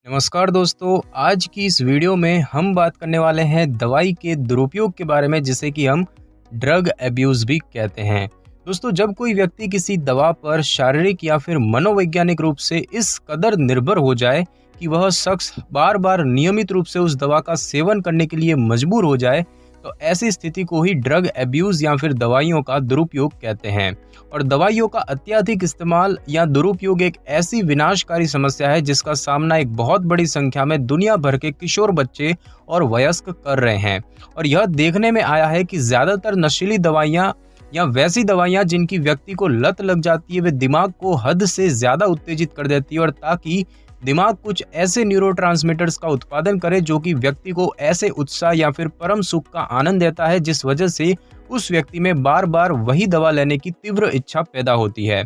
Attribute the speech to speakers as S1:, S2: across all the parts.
S1: नमस्कार दोस्तों, आज की इस वीडियो में हम बात करने वाले हैं दवाई के दुरुपयोग के बारे में, जिसे कि हम ड्रग एब्यूज़ भी कहते हैं। दोस्तों, जब कोई व्यक्ति किसी दवा पर शारीरिक या फिर मनोवैज्ञानिक रूप से इस कदर निर्भर हो जाए कि वह शख्स बार बार नियमित रूप से उस दवा का सेवन करने के लिए मजबूर हो जाए, तो ऐसी स्थिति को ही ड्रग एब्यूज़ या फिर दवाइयों का दुरुपयोग कहते हैं। और दवाइयों का अत्यधिक इस्तेमाल या दुरुपयोग एक ऐसी विनाशकारी समस्या है जिसका सामना एक बहुत बड़ी संख्या में दुनिया भर के किशोर बच्चे और वयस्क कर रहे हैं। और यह देखने में आया है कि ज़्यादातर नशीली दवाइयाँ या वैसी दवाइयाँ जिनकी व्यक्ति को लत लग जाती है, वे दिमाग को हद से ज़्यादा उत्तेजित कर देती है, और ताकि दिमाग कुछ ऐसे न्यूरोट्रांसमीटर्स का उत्पादन करे जो कि व्यक्ति को ऐसे उत्साह या फिर परम सुख का आनंद देता है, जिस वजह से उस व्यक्ति में बार बार वही दवा लेने की तीव्र इच्छा पैदा होती है।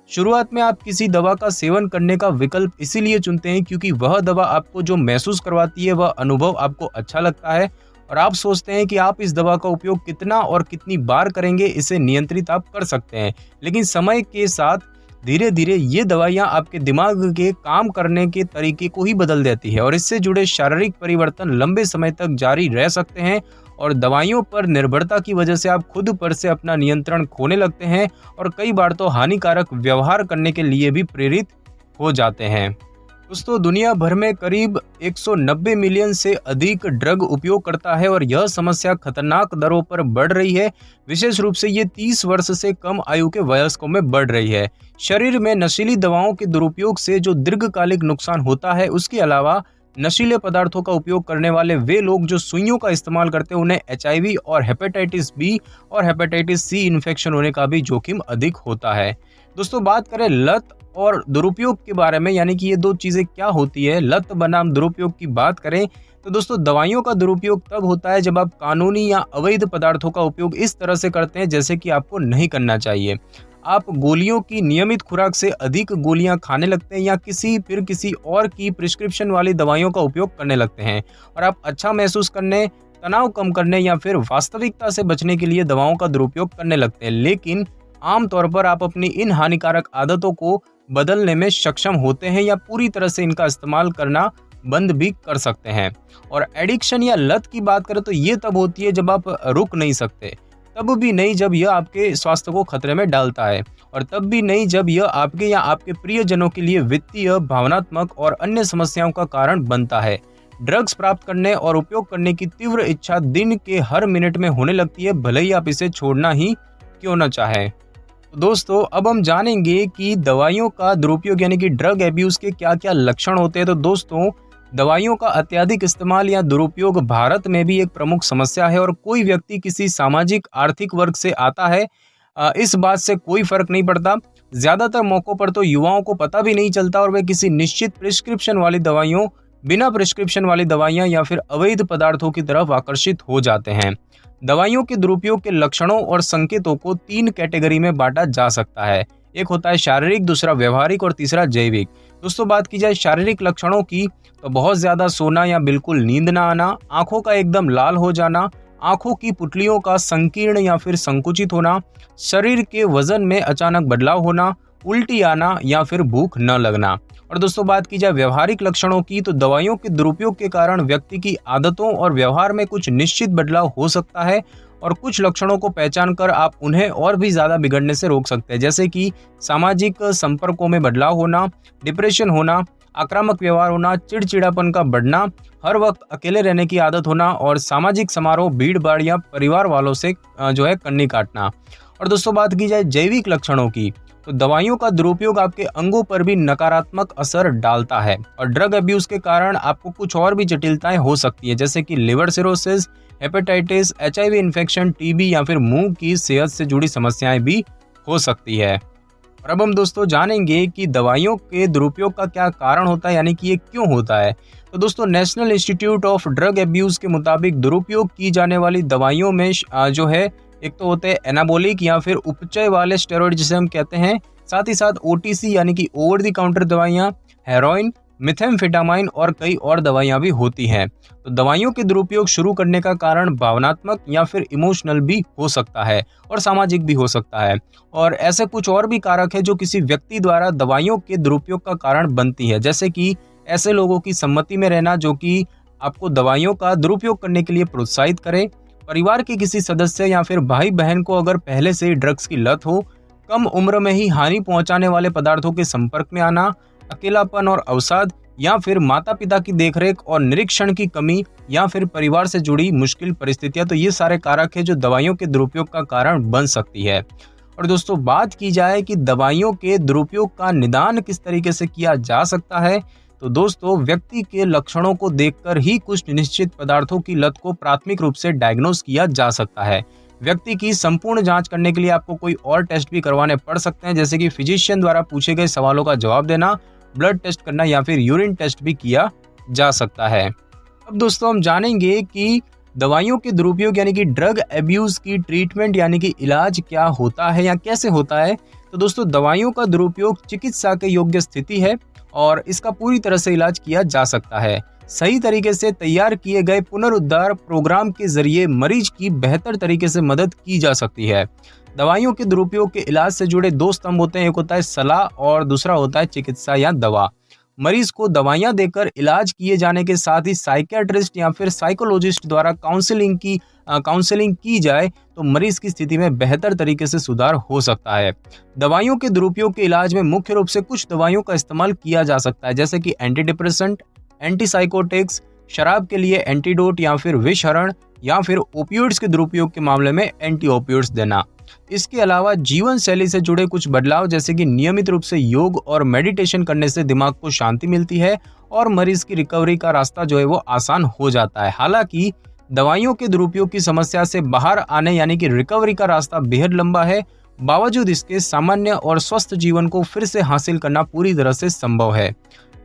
S1: शुरुआत में आप किसी दवा का सेवन करने का विकल्प इसीलिए चुनते हैं क्योंकि वह दवा आपको जो महसूस करवाती है, वह अनुभव आपको अच्छा लगता है, और आप सोचते हैं कि आप इस दवा का उपयोग कितना और कितनी बार करेंगे, इसे नियंत्रित आप कर सकते हैं। लेकिन समय के साथ धीरे धीरे ये दवाइयाँ आपके दिमाग के काम करने के तरीके को ही बदल देती है, और इससे जुड़े शारीरिक परिवर्तन लंबे समय तक जारी रह सकते हैं। और दवाइयों पर निर्भरता की वजह से आप खुद पर से अपना नियंत्रण खोने लगते हैं, और कई बार तो हानिकारक व्यवहार करने के लिए भी प्रेरित हो जाते हैं। दोस्तों, दुनिया भर में करीब 190 मिलियन से अधिक ड्रग उपयोग करता है, और यह समस्या खतरनाक दरों पर बढ़ रही है। विशेष रूप से ये 30 वर्ष से कम आयु के वयस्कों में बढ़ रही है। शरीर में नशीली दवाओं के दुरुपयोग से जो दीर्घकालिक नुकसान होता है, उसके अलावा नशीले पदार्थों का उपयोग करने वाले वे लोग जो सुइयों का इस्तेमाल करते हैं, उन्हें HIV और हेपेटाइटिस बी और हेपेटाइटिस सी इन्फेक्शन होने का भी जोखिम अधिक होता है। दोस्तों, बात करें लत और दुरुपयोग के बारे में, यानी कि ये दो चीज़ें क्या होती है, लत बनाम दुरुपयोग की बात करें तो दोस्तों, दवाइयों का दुरुपयोग तब होता है जब आप कानूनी या अवैध पदार्थों का उपयोग इस तरह से करते हैं जैसे कि आपको नहीं करना चाहिए। आप गोलियों की नियमित खुराक से अधिक गोलियां खाने लगते हैं, या किसी और की प्रिस्क्रिप्शन वाली दवाइयों का उपयोग करने लगते हैं, और आप अच्छा महसूस करने, तनाव कम करने या फिर वास्तविकता से बचने के लिए दवाओं का दुरुपयोग करने लगते हैं। लेकिन आमतौर पर आप अपनी इन हानिकारक आदतों को बदलने में सक्षम होते हैं, या पूरी तरह से इनका इस्तेमाल करना बंद भी कर सकते हैं। और एडिक्शन या लत की बात करें तो ये तब होती है जब आप रुक नहीं सकते, तब भी नहीं जब यह आपके स्वास्थ्य को खतरे में डालता है, और तब भी नहीं जब यह आपके या आपके प्रियजनों के लिए वित्तीय, भावनात्मक और अन्य समस्याओं का कारण बनता है। ड्रग्स प्राप्त करने और उपयोग करने की तीव्र इच्छा दिन के हर मिनट में होने लगती है, भले ही आप इसे छोड़ना ही क्यों न चाहें। तो दोस्तों, अब हम जानेंगे कि दवाइयों का दुरुपयोग यानी कि ड्रग एब्यूज़ के क्या क्या लक्षण होते हैं। तो दोस्तों, दवाइयों का अत्यधिक इस्तेमाल या दुरुपयोग भारत में भी एक प्रमुख समस्या है, और कोई व्यक्ति किसी सामाजिक आर्थिक वर्ग से आता है, इस बात से कोई फर्क नहीं पड़ता। ज़्यादातर मौक़ों पर तो युवाओं को पता भी नहीं चलता, और वे किसी निश्चित प्रिस्क्रिप्शन वाली दवाइयों, बिना प्रिस्क्रिप्शन वाली दवाइयाँ या फिर अवैध पदार्थों की तरफ आकर्षित हो जाते हैं। दवाइयों के दुरुपयोग के लक्षणों और संकेतों को 3 कैटेगरी में बांटा जा सकता है। एक होता है शारीरिक, दूसरा व्यवहारिक और तीसरा जैविक। दोस्तों, बात की जाए शारीरिक लक्षणों की तो बहुत ज़्यादा सोना या बिल्कुल नींद ना आना, आँखों का एकदम लाल हो जाना, आँखों की पुतलियों का संकीर्ण या फिर संकुचित होना, शरीर के वजन में अचानक बदलाव होना, उल्टी आना या फिर भूख न लगना। और दोस्तों, बात की जाए व्यवहारिक लक्षणों की तो दवाइयों के दुरुपयोग के कारण व्यक्ति की आदतों और व्यवहार में कुछ निश्चित बदलाव हो सकता है, और कुछ लक्षणों को पहचान कर आप उन्हें और भी ज़्यादा बिगड़ने से रोक सकते हैं, जैसे कि सामाजिक संपर्कों में बदलाव होना, डिप्रेशन होना, आक्रामक व्यवहार होना, चिड़चिड़ापन का बढ़ना, हर वक्त अकेले रहने की आदत होना, और सामाजिक समारोह, भीड़ भाड़ या परिवार वालों से कन्नी काटना। और दोस्तों, बात की जाए जैविक लक्षणों की तो दवाइयों का दुरुपयोग आपके अंगों पर भी नकारात्मक असर डालता है, और ड्रग अब्यूज़ के कारण आपको कुछ और भी जटिलताएं हो सकती है, जैसे कि liver cirrhosis, hepatitis, HIV infection, TB या फिर मुंह की सेहत से जुड़ी समस्याएं भी हो सकती है। और अब हम दोस्तों जानेंगे कि दवाइयों के दुरुपयोग का क्या कारण होता है, यानी कि ये क्यों होता है। तो दोस्तों, national institute of drug abuse के मुताबिक दुरुपयोग की जाने वाली दवाइयों में एक तो होते हैं एनाबॉलिक या फिर उपचय वाले स्टेरॉइड जिसे हम कहते हैं, साथ ही साथ OTC यानी कि ओवर द काउंटर दवाइयाँ, हेरोइन, मिथेम्फेटामाइन और कई और दवाइयाँ भी होती हैं। तो दवाइयों के दुरुपयोग शुरू करने का कारण भावनात्मक या फिर इमोशनल भी हो सकता है, और सामाजिक भी हो सकता है, और ऐसे कुछ और भी कारक है जो किसी व्यक्ति द्वारा दवाइयों के दुरुपयोग का कारण बनती है, जैसे कि ऐसे लोगों की सम्मति में रहना जो कि आपको दवाइयों का दुरुपयोग करने के लिए प्रोत्साहित करें। परिवार के किसी सदस्य या फिर भाई बहन को अगर पहले से ही ड्रग्स की लत हो, कम उम्र में ही हानि पहुंचाने वाले पदार्थों के संपर्क में आना, अकेलापन और अवसाद, या फिर माता पिता की देखरेख और निरीक्षण की कमी, या फिर परिवार से जुड़ी मुश्किल परिस्थितियां, तो ये सारे कारक है जो दवाइयों के दुरुपयोग का कारण बन सकती है। और दोस्तों बात की जाए कि दवाइयों के दुरुपयोग का निदान किस तरीके से किया जा सकता है, तो दोस्तों व्यक्ति के लक्षणों को देखकर ही कुछ निश्चित पदार्थों की लत को प्राथमिक रूप से डायग्नोस किया जा सकता है। व्यक्ति की संपूर्ण जांच करने के लिए आपको कोई और टेस्ट भी करवाने पड़ सकते हैं, जैसे कि फिजिशियन द्वारा पूछे गए सवालों का जवाब देना, ब्लड टेस्ट करना या फिर यूरिन टेस्ट भी किया जा सकता है। अब दोस्तों हम जानेंगे कि दवाइयों के दुरुपयोग यानी कि ड्रग एब्यूज की ट्रीटमेंट यानी कि इलाज क्या होता है या कैसे होता है। तो दोस्तों दवाइयों का दुरुपयोग चिकित्सा के योग्य स्थिति है और इसका पूरी तरह से इलाज किया जा सकता है। सही तरीके से तैयार किए गए पुनरुद्धार प्रोग्राम के जरिए मरीज की बेहतर तरीके से मदद की जा सकती है। दवाइयों के दुरुपयोग के इलाज से जुड़े दो स्तंभ होते हैं, एक होता है सलाह और दूसरा होता है चिकित्सा या दवा। मरीज को दवाइयां देकर इलाज किए जाने के साथ ही साइकियाट्रिस्ट या फिर साइकोलॉजिस्ट द्वारा काउंसलिंग की जाए तो मरीज की स्थिति में बेहतर तरीके से सुधार हो सकता है। दवाइयों के दुरुपयोग के इलाज में मुख्य रूप से कुछ दवाइयों का इस्तेमाल किया जा सकता है, जैसे कि एंटी डिप्रेसेंट, एंटीसाइकोटिक्स, शराब के लिए एंटीडोट या फिर विषहरण, या फिर ओपियोइड्स के दुरुपयोग के मामले में एंटी ओपियोइड्स देना। इसके अलावा जीवन शैली से जुड़े कुछ बदलाव, जैसे कि नियमित रूप से योग और मेडिटेशन करने से दिमाग को शांति मिलती है और मरीज की रिकवरी का रास्ता जो है वो आसान हो जाता है। हालांकि दवाइयों के दुरुपयोग की समस्या से बाहर आने यानी कि रिकवरी का रास्ता बेहद लंबा है, बावजूद इसके सामान्य और स्वस्थ जीवन को फिर से हासिल करना पूरी तरह से संभव है।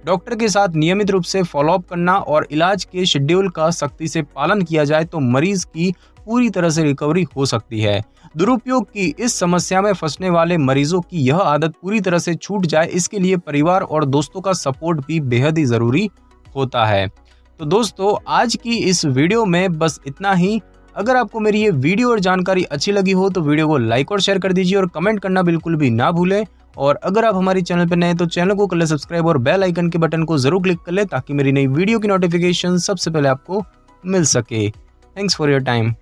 S1: डॉक्टर के साथ नियमित रूप से फॉलोअप करना और इलाज के शेड्यूल का सख्ती से पालन किया जाए तो मरीज की पूरी तरह से रिकवरी हो सकती है। दुरुपयोग की इस समस्या में फंसने वाले मरीजों की यह आदत पूरी तरह से छूट जाए, इसके लिए परिवार और दोस्तों का सपोर्ट भी बेहद ही जरूरी होता है। तो दोस्तों आज की इस वीडियो में बस इतना ही। अगर आपको मेरी ये वीडियो और जानकारी अच्छी लगी हो तो वीडियो को लाइक और शेयर कर दीजिए और कमेंट करना बिल्कुल भी ना भूलें। और अगर आप हमारे चैनल पर नए हैं तो चैनल को कर ले सब्सक्राइब और बेल आइकन के बटन को जरूर क्लिक कर ले ताकि मेरी नई वीडियो की नोटिफिकेशन सबसे पहले आपको मिल सके। Thanks for your time.